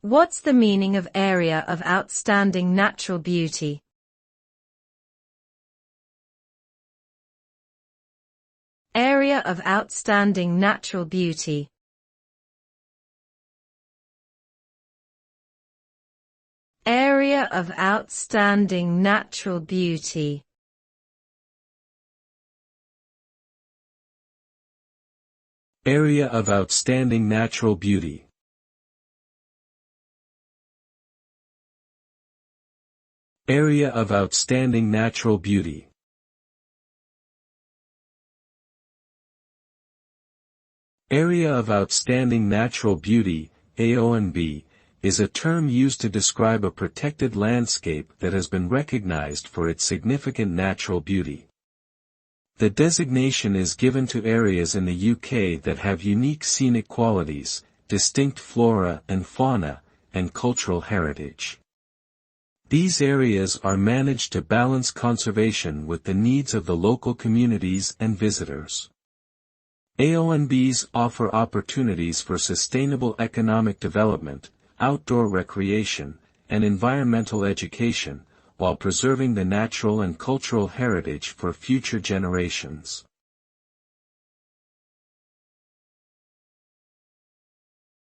What's the meaning of area of outstanding natural beauty? Area of outstanding natural beauty. Area of outstanding natural beauty. Area of outstanding natural beauty. Area of outstanding natural beauty. Area of outstanding natural beauty, AONB, is a term used to describe a protected landscape that has been recognized for its significant natural beauty. The designation is given to areas in the UK that have unique scenic qualities, distinct flora and fauna, and cultural heritage. These areas are managed to balance conservation with the needs of the local communities and visitors. AONBs offer opportunities for sustainable economic development, outdoor recreation, and environmental education, while preserving the natural and cultural heritage for future generations.